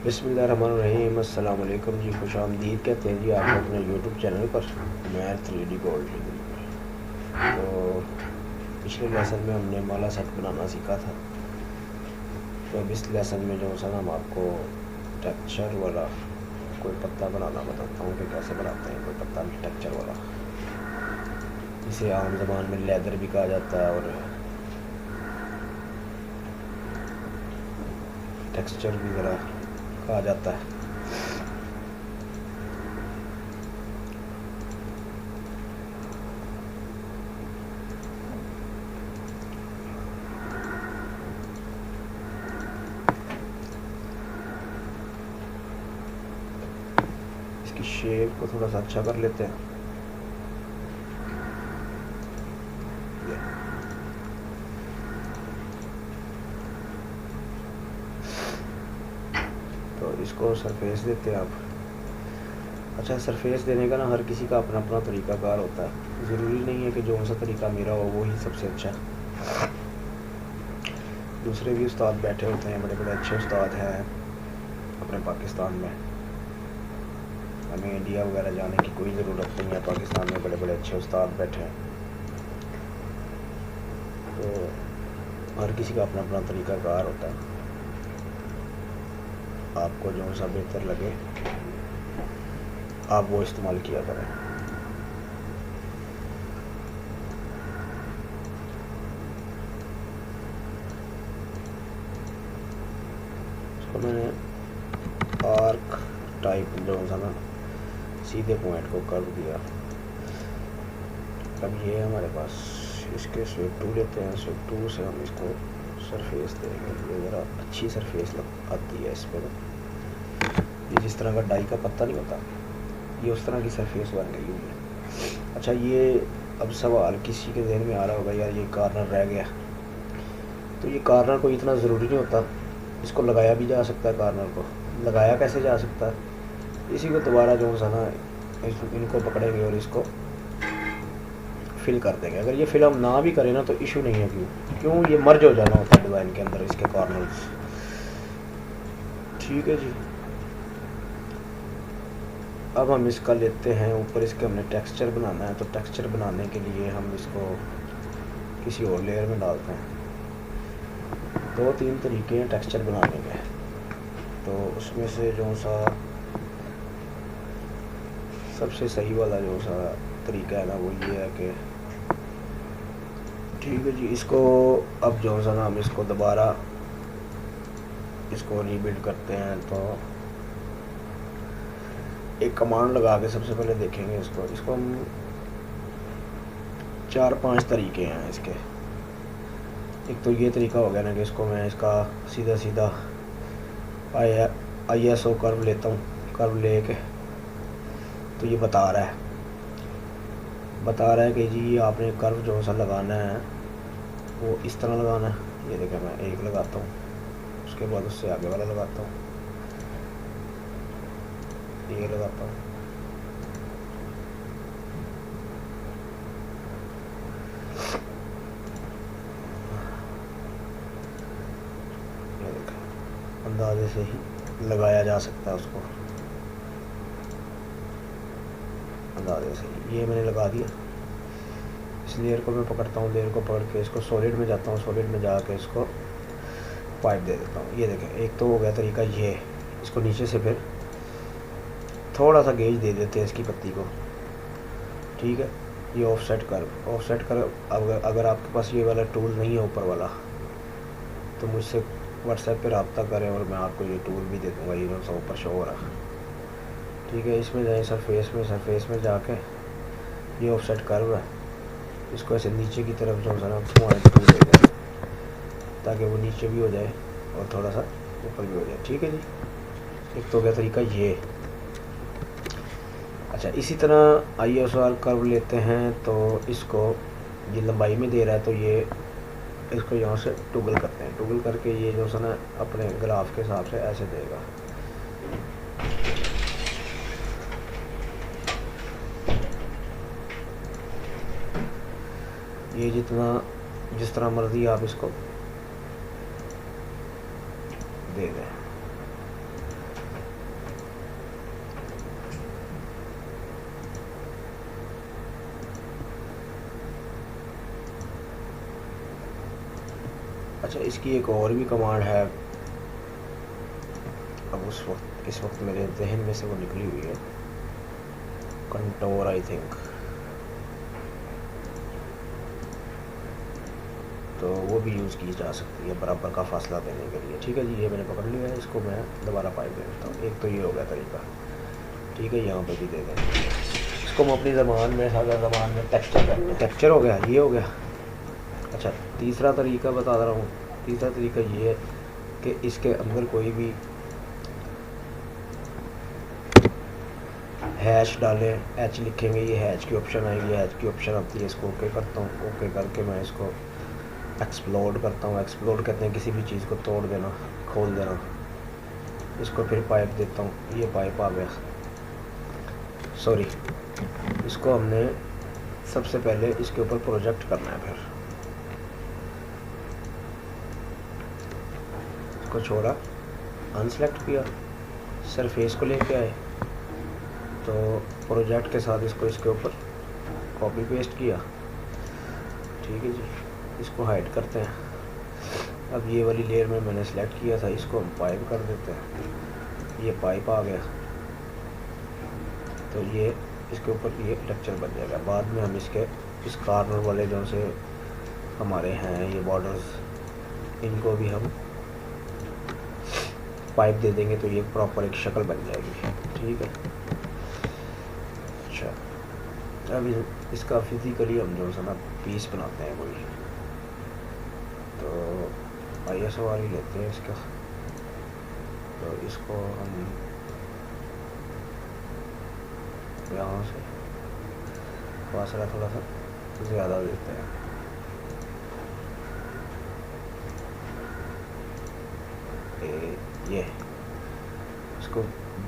बिस्मिल्लाहिर्रहमानिर्रहीम। अस्सलाम वालेकुम जी, खुश आमदीद कहते हैं जी आपको अपने यूट्यूब चैनल पर। मैं 3D गोल्ड। तो पिछले लेसन में हमने माला सेट बनाना सीखा था। तो अब इस लेसन में जो सर हम आपको टेक्सचर वाला कोई पत्ता बनाना बताता हूँ कि कैसे बनाते हैं कोई पत्ता टेक्सचर वाला, जिसे आम ज़बान में लेदर भी कहा जाता है और टेक्सचर भी ज़रा कहा जाता है। इसकी शेप को थोड़ा सा अच्छा कर लेते हैं। तो इसको सरफेस देते हैं आप। अच्छा, सरफेस देने का ना हर किसी का अपना अपना तरीकाकार होता है। ज़रूरी नहीं है कि जो सा तरीका मेरा हो वो ही सबसे अच्छा। दूसरे भी उस्ताद बैठे होते हैं, बड़े बड़े अच्छे उस्ताद हैं अपने पाकिस्तान में। हमें इंडिया वगैरह जाने की कोई ज़रूरत नहीं है, पाकिस्तान में बड़े बड़े अच्छे उस्ताद बैठे हैं। तो हर किसी का अपना अपना तरीकाकार होता है। आपको जो सा बेहतर लगे आप वो इस्तेमाल किया करें। इसको मैंने आर्क टाइप जो सा ना सीधे पॉइंट को कर दिया। अब ये हमारे पास इसके स्विप टू लेते हैं। स्विप टू से हम इसको सरफेस देंगे। ये ज़रा अच्छी सरफेस आती है इस पर। ये जिस तरह का डाई का पत्ता नहीं होता, ये उस तरह की सरफेस बन गई हुई है। अच्छा, ये अब सवाल किसी के जहन में आ रहा होगा, यार ये कॉर्नर रह गया। तो ये कॉर्नर को इतना ज़रूरी नहीं होता, इसको लगाया भी जा सकता है। कॉर्नर को लगाया कैसे जा सकता है? इसी को दोबारा जो सा ना इनको पकड़ेंगे और इसको फिल कर देंगे। अगर ये फिल हम ना भी करें ना तो इशू नहीं है। क्यों ये मर्ज हो जाना होता है डिज़ाइन के अंदर, इसके कॉर्नर्स। ठीक है जी। अब हम इसका लेते हैं ऊपर, इसके हमने टेक्सचर बनाना है। तो टेक्सचर बनाने के लिए हम इसको किसी और लेयर में डालते हैं। 2-3 तरीके हैं टेक्सचर बनाने के। तो उसमें से जो सा सबसे सही वाला जो सा तरीका है ना वो ये है कि ठीक है जी, इसको अब जो सा ना हम इसको दोबारा इसको रीबिल्ड करते हैं। तो एक कमांड लगा के सबसे पहले देखेंगे इसको हम 4-5 तरीके हैं इसके। एक तो ये तरीका हो गया ना कि इसको मैं इसका सीधा सीधा ISO कर्व लेता हूँ। कर्व लेके तो ये बता रहा है कि जी आपने कर्व जो सा लगाना है वो इस तरह लगाना है। ये देखें, मैं एक लगाता हूँ, उसके बाद उससे आगे वाला लगाता हूँ, ये लगाता हूँ। ये देखें, अंदाजे से ही लगाया जा सकता है उसको, अंदाजे से। ये मैंने लगा दिया। इस लेयर को मैं पकड़ता हूँ, लेयर को पकड़ के इसको सॉलिड में जाता हूँ, सॉलिड में जाके इसको पाइप दे देता हूँ। ये देखें, एक तो हो गया तरीका ये। इसको नीचे से फिर थोड़ा सा गेज दे देते हैं इसकी पत्ती को। ठीक है, ये ऑफसेट कर्व। अगर आपके पास ये वाला टूल नहीं है ऊपर वाला, तो मुझसे व्हाट्सएप पे रब्ता करें और मैं आपको ये टूल भी दे दूँगा। ये जो ऊपर शो हो रहा। ठीक है, इसमें जाए सरफेस में जाके ये ऑफसेट कर्व है, इसको ऐसे नीचे की तरफ जो सा पॉइंट टू दे दें ताकि वो नीचे भी हो जाए और थोड़ा सा ऊपर भी हो जाए। ठीक है जी, एक तो हो गया तरीका ये। अच्छा, इसी तरह ISO कर्व लेते हैं। तो इसको ये लंबाई में दे रहा है, तो ये इसको यहाँ से टूगल करते हैं। टूगल करके ये जो सा ना अपने ग्राफ के हिसाब से ऐसे देगा। ये जिस तरह मर्जी आप इसको दे दें। अच्छा, इसकी एक और भी कमांड है, अब इस वक्त मेरे जहन में से वो निकली हुई है, कंटोर आई थिंक, तो वो भी यूज़ की जा सकती है बराबर का फासला देने के लिए। ठीक है जी, ये मैंने पकड़ लिया है, इसको मैं दोबारा पाइप दे देता हूँ। एक तो ये हो गया तरीका, ठीक है, यहाँ पे भी दे देंगे इसको हम अपनी ज़बान में, सादा ज़बान में टेक्चर हो गया, ये हो गया। अच्छा, तीसरा तरीका बता रहा हूँ। तीसरा तरीका ये है कि इसके अंदर कोई भी हैश डालें, एच लिखेंगे, ये हैश की ऑप्शन आएगी, हैश की ऑप्शन आती है, इसको ओके करता हूँ। ओके करके मैं इसको एक्सप्लोड करता हूँ। एक्सप्लोड कहते हैं किसी भी चीज़ को तोड़ देना, खोल देना। इसको फिर पाइप देता हूँ, ये पाइप आ गया, सॉरी, इसको हमने सबसे पहले इसके ऊपर प्रोजेक्ट करना है। फिर इसको छोड़ा, अनसेलेक्ट किया, सरफेस को लेके आए, तो प्रोजेक्ट के साथ इसको इसके ऊपर कॉपी पेस्ट किया। ठीक है जी, इसको हाइड करते हैं। अब ये वाली लेयर में मैंने सेलेक्ट किया था, इसको हम पाइप कर देते हैं। ये पाइप आ गया, तो ये इसके ऊपर ये टेक्चर बन जाएगा। बाद में हम इसके इस कॉर्नर वाले जो से हमारे हैं ये बॉर्डर्स, इनको भी हम पाइप दे देंगे, तो ये प्रॉपर एक शक्ल बन जाएगी। ठीक है, अच्छा, अब इसका फिज़िकली हम जो है ना पीस बनाते हैं कोई, तो आइए सवाल ही लेते हैं इसका। तो इसको हम यहाँ से फासला थोड़ा सा ज़्यादा देते हैं। ये इसको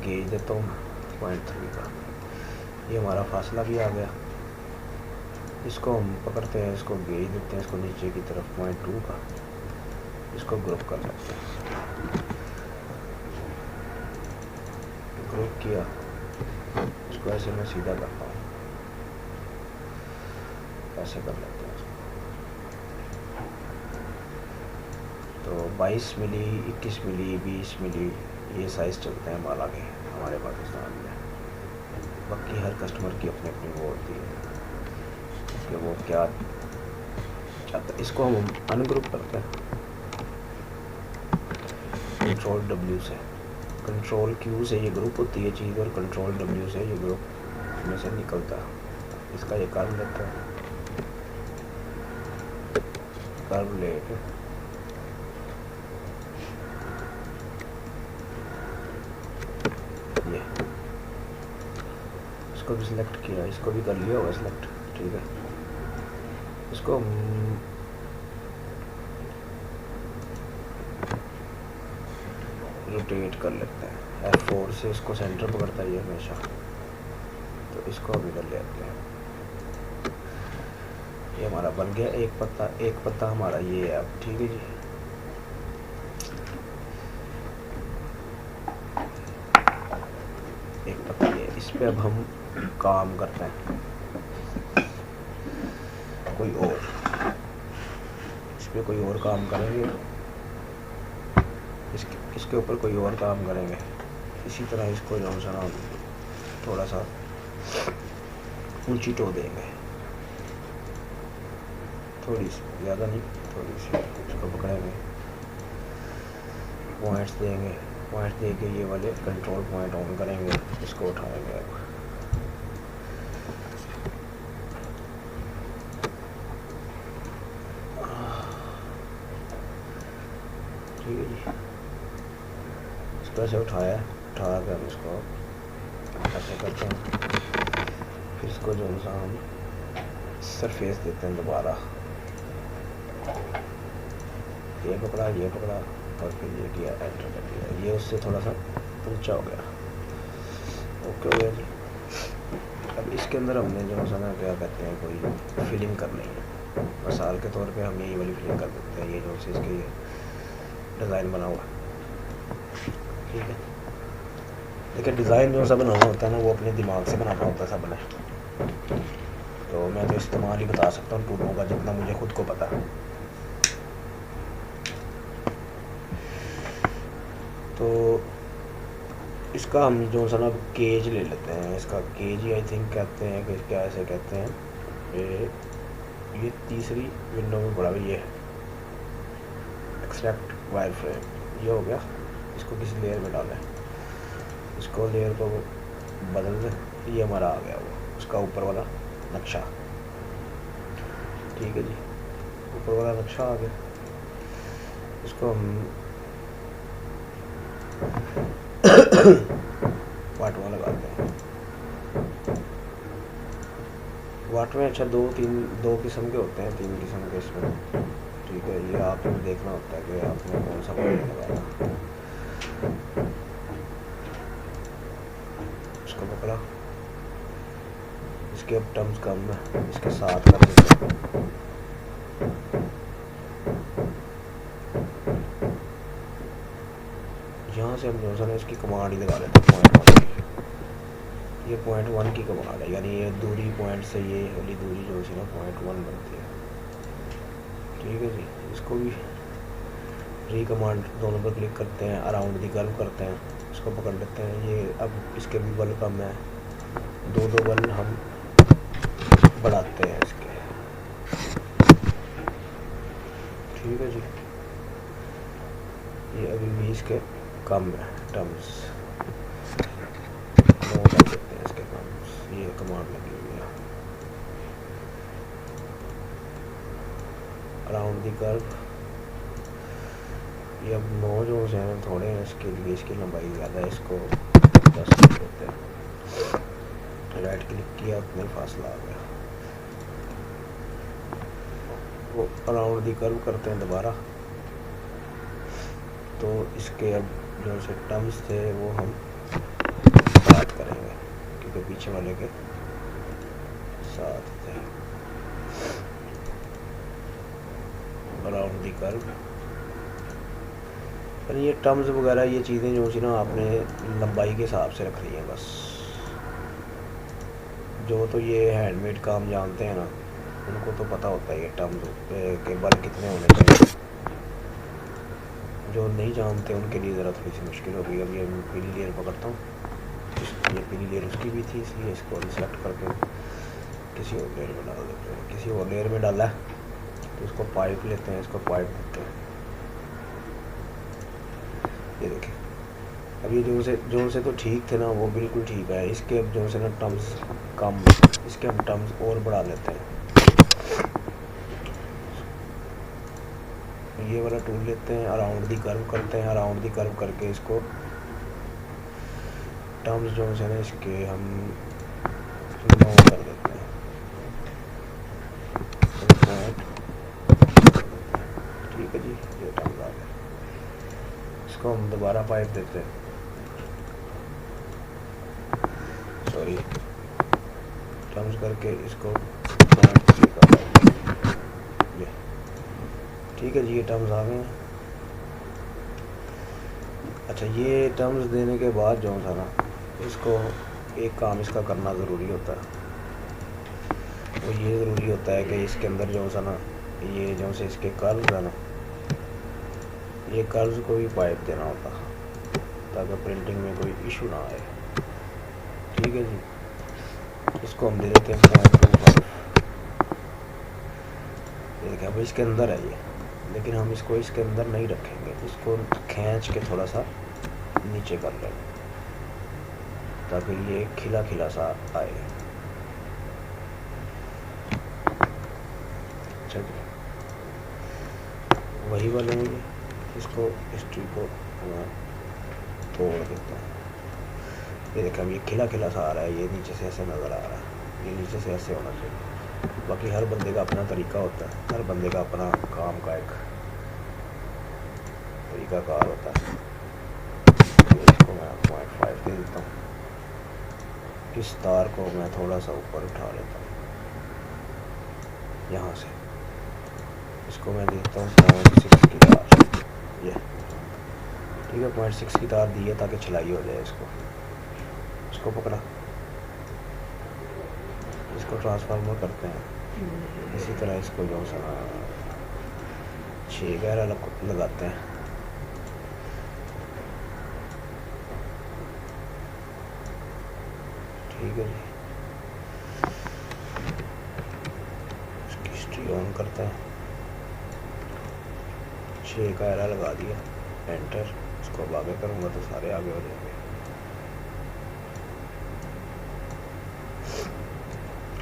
गेज देता हूँ 0.3 का, ये हमारा फासला भी आ गया। इसको हम पकड़ते हैं, इसको गेज देते हैं, इसको नीचे की तरफ 0.2 का, इसको ग्रुप कर लेते हैं। ग्रुप किया, इसको ऐसे मैं सीधा करता हूँ, ऐसे कर लेते हैं इसको। तो 22 मिली, 21 मिली, 20 मिली ये साइज़ चलते हैं माला के हमारे पाकिस्तान में। बाकी हर कस्टमर की अपनी अपनी वो होती है कि वो क्या चाहता है। इसको हम अनग्रुप करते हैं कंट्रोल W से। कंट्रोल Q से ये ग्रुप होती है चीज़, और कंट्रोल W से ये ग्रुप में से निकलता है। इसका ये कर्व लेता है, कर्व लेके ये इसको भी सिलेक्ट किया, इसको भी कर लिया हुआ सिलेक्ट। ठीक है, इसको रोटेट कर लेते हैं। F4 से इसको सेंटर पकड़ता है ये हमेशा, तो इसको अभी कर लेते हैं। ये हमारा बन गया एक पत्ता हमारा ये है अब। ठीक है जी, एक पत्ता ये, इस पे अब हम काम करते हैं कोई और, इस पे कोई और काम करेंगे, इसके ऊपर कोई और काम करेंगे। इसी तरह इसको जो है ना थोड़ा सा ऊंची टो देंगे, थोड़ी सी, ज़्यादा नहीं, थोड़ी सी। इसको पकड़ेंगे, पॉइंट्स देंगे, पॉइंट्स दे के ये वाले कंट्रोल पॉइंट ऑन करेंगे, इसको उठाएंगे। ठीक है जी, इसको ऐसे उठा कर हम इसको ऐसे करते हैं। फिर इसको जो है हम सरफेस देते हैं दोबारा, ये पकड़ा और फिर ये किया, एंटर कर दिया, ये उससे थोड़ा सा ऊंचा हो गया। ओके हो गया जी। अब इसके अंदर हमने जो है क्या कहते हैं कोई फिलिंग करनी है। मिसाल के तौर पे हम यही वाली फिलिंग कर देते हैं, ये जो से इसके डिज़ाइन बना हुआ। ठीक है, लेकिन डिज़ाइन जो सा बनाना होता है ना वो अपने दिमाग से बनाना होता है सब ने, तो मैं तो इस्तेमाल ही बता सकता हूँ टूलों का जितना मुझे खुद को पता है। तो इसका हम जो सा ना केज ले लेते हैं, इसका केज ही आई थिंक कहते हैं कि क्या ऐसे कहते हैं। ये तीसरी विंडो में पड़ा हुआ ये एक्सट्रैक्ट वायर फ्रेम, ये हो गया। इसको किसी लेयर में डालें, इसको लेयर को बदल दें, ये हमारा आ गया वो उसका ऊपर वाला नक्शा। ठीक है जी, ऊपर वाला नक्शा आ गया। इसको हम वाट में लगाते हैं। वाट में अच्छा दो किस्म के होते हैं, 3 किस्म के इसमें। ठीक है, ये आपने देखना होता है कि आपने कौन सा वाट लगाना। इसको पकड़ा, इसके अब टर्म्स कम है, इसके साथ कर देते हैं। यहाँ से हम जो है ना इसकी कमांड ही लगा लेते हैं .1 की। ये .1 की कमांड है, यानी ये दूरी पॉइंट से ये वाली दूरी जो है ना .1 बनती है। ठीक है जी, इसको भी री कमांड दोनों पर क्लिक करते हैं, अराउंड दी कर्व करते हैं, इसको पकड़ लेते हैं। ये अब इसके भी बल कम है, दो बल हम बढ़ाते हैं इसके। ठीक है जी, ये अभी भी इसके कम है टर्म्स, नो कर देते हैं इसके टर्म्स। ये कमांड लगी हुई है, अराउंड दी कर्व। ये अब 9 जो हैं थोड़े हैं, इसके लिए इसकी लंबाई ज़्यादा है, इसको 10 कर देते हैं। राइट क्लिक किया, उतने फासला आ गया। वो अराउंड दी कर्व करते हैं दोबारा। तो इसके अब जो से टर्म्स थे वो हम बात करेंगे, क्योंकि पीछे वाले के साथ थे। अराउंड दी कर्व, पर ये टर्म्स वगैरह ये चीज़ें जो सी ना आपने लंबाई के हिसाब से रख रही हैं बस। जो तो ये हैंडमेड काम जानते हैं ना, उनको तो पता होता है ये टर्म्स के बल कितने होने चाहिए। जो नहीं जानते उनके लिए ज़रा थोड़ी सी मुश्किल होगी। अब ये पीली लेयर पकड़ता हूँ, ये पीली लेयर उसकी भी थी, इसलिए इसको सेलेक्ट करके किसी और लेयर में डाल देते हैं। किसी और लेयर में डाला है तो इसको पाइप लेते हैं, इसको पाइप देते हैं। ये देखें, अब ये जो से तो ठीक थे ना, वो बिल्कुल ठीक है। इसके अब जो से ना टर्म्स कम, इसके हम टर्म्स और बढ़ा लेते हैं। ये वाला टूल लेते हैं, अराउंड दी कर्व करते हैं। अराउंड दी कर्व करके इसको टर्म्स जो है ना इसके हम 9 कर देते हैं। ठीक है जी, ये टर्म्स आ गए। इसको हम दोबारा पाइप देते हैं, सॉरी टर्म्स करके इसको ये। ठीक है जी, ये टर्म्स आ गए हैं। अच्छा, ये टर्म्स देने के बाद जो है ना इसको एक काम इसका करना ज़रूरी होता है। वो ये ज़रूरी होता है कि इसके अंदर जो है ना ये जो से इसके कर्व्स है ना, ये कर्व्स को भी पाइप देना होता है ताकि प्रिंटिंग में कोई इशू ना आए। ठीक है जी, इसको हम दे देते हैं 0.25। ये देखिए अब इसके अंदर है ये, लेकिन हम इसको इसके अंदर नहीं रखेंगे, इसको खींच के थोड़ा सा नीचे कर लेंगे ताकि ये खिला खिला सा आए। अच्छा जी, वही वाले में इसको हिस्ट्री को तोड़ देता हूँ। ये देखिए अब ये खिला खिला सा आ रहा है, ये नीचे से ऐसे नज़र आ रहा है, ये नीचे से ऐसे होना चाहिए। बाकी हर बंदे का अपना तरीका होता है, हर बंदे का अपना काम का एक तरीकाकार होता है। इसको मैं 0.5 दे देता हूँ। इस तार को मैं थोड़ा सा ऊपर उठा लेता हूँ यहाँ से, इसको मैं देता हूँ 0.6 की तार। ये ठीक है, 0.6 की तार दी है ताकि छिलाई हो जाए। इसको पकड़ा, इसको ट्रांसफार्मर करते हैं। इसी तरह इसको जो सा 6 गहरा लगाते हैं। ये ऑन करते हैं, 6 का एरा लगा दिया, एंटर। इसको अब आगे करूँगा तो सारे आगे हो जाएंगे।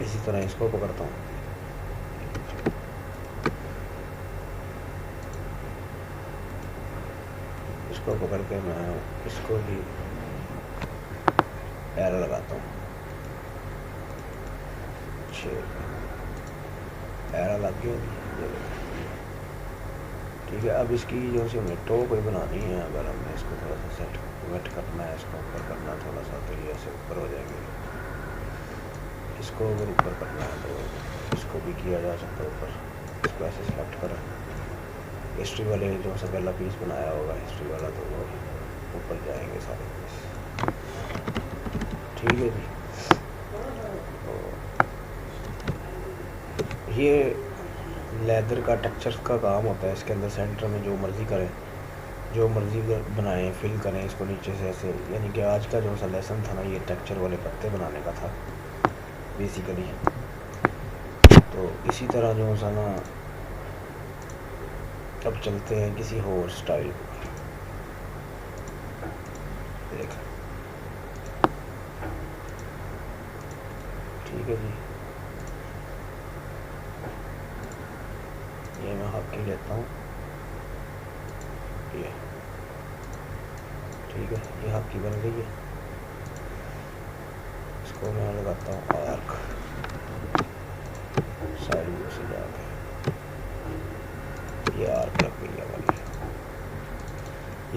इसी तरह इसको पकड़ता हूँ, इसको पकड़ के मैं इसको भी एरा लगाता हूँ, 6 एरा लग गया। ठीक है, अब इसकी जो सी हमें टो कोई बनानी है, अगर हमने इसको थोड़ा सा सेट वेट करना है, इसको ऊपर करना है थोड़ा सा, तो ये ऐसे ऊपर हो जाएगी। इसको अगर ऊपर करना है तो इसको भी किया जा सकता है ऊपर। इसको ऐसे सेलेक्ट करें, हिस्ट्री वाले जो सा पहला पीस बनाया होगा हिस्ट्री वाला, तो वो ऊपर जाएंगे सारे पीस। ठीक है जी। तो ये लेदर का टेक्सचर का काम होता है, इसके अंदर सेंटर में जो मर्ज़ी करें, जो मर्ज़ी बनाएं, फिल करें इसको नीचे से ऐसे। यानी कि आज का जो सा लेसन था ना, ये टेक्सचर वाले पत्ते बनाने का था बेसिकली। तो इसी तरह जो सा ना अब चलते हैं किसी और स्टाइल पर। देख, ठीक है जी। ये मैं हाथ की लेता हूँ, ये ठीक है, ये हाथ की बन गई है। इसको मैं लगाता हूँ आर्क, साइड व्यू से जाके ये आर्क लग गई है वाली।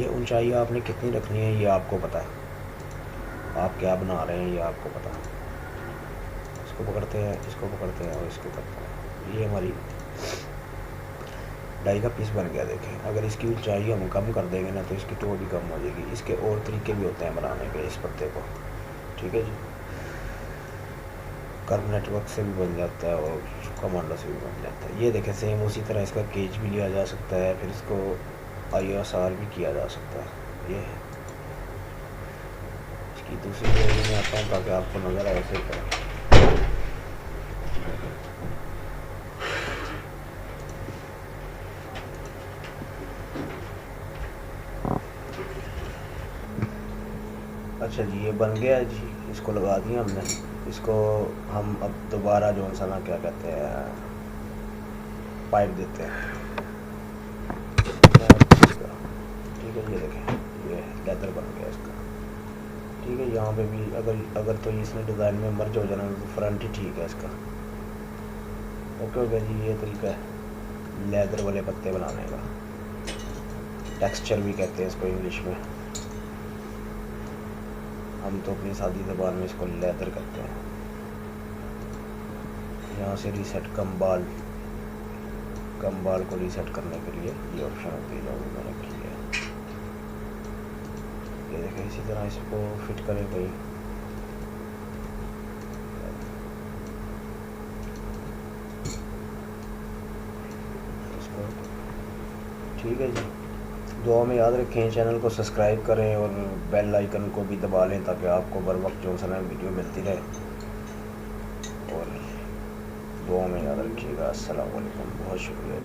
ये ऊंचाई आपने कितनी रखनी है ये आपको पता है, आप क्या बना रहे हैं ये आपको पता है। इसको पकड़ते हैं, इसको पकड़ते हैं और इसको करते हैं। ये हमारी डाई का पीस बन गया। देखें, अगर इसकी ऊंचाई हम कम कर देंगे ना तो इसकी टो भी कम हो जाएगी। इसके और तरीके भी होते हैं बनाने के इस पत्ते को। ठीक है जी, कर्व नेटवर्क से भी बन जाता है और कमांडो से भी बन जाता है। ये देखें, सेम उसी तरह इसका केज भी लिया जा सकता है, फिर इसको ISR भी किया जा सकता है। ये है इसकी दूसरी वीडियो में आता हूँ ताकि आपको नज़र आए ऐसे करें। अच्छा जी, ये बन गया जी, इसको लगा दिया हमने। इसको हम अब दोबारा जो सा ना क्या कहते हैं पाइप देते हैं। ठीक है, ये देखें, ये लेदर बन गया इसका। ठीक है, यहाँ पे भी अगर तो इसने डिज़ाइन में मर्ज हो जाना तो फ्रंट ही ठीक है इसका। ओके हो गया जी। ये तरीका है लेदर वाले पत्ते बनाने का, टेक्सचर भी कहते हैं इसको इंग्लिश में। हम तो अपनी सादी ज़बान में इसको लेदर कहते हैं। यहाँ से रीसेट कम बाल को रीसेट करने के लिए ये ऑप्शन होती है जो मैंने की है। ये देखें, इसी तरह इसको फिट करें कहीं। इसको ठीक है जी। दुआ में याद रखें, चैनल को सब्सक्राइब करें और बेल आइकन को भी दबा लें ताकि आपको बर वक्त जो सा वीडियो मिलती रहे। और दुआ में याद रखिएगा। अस्सलाम वालेकुम, बहुत शुक्रिया।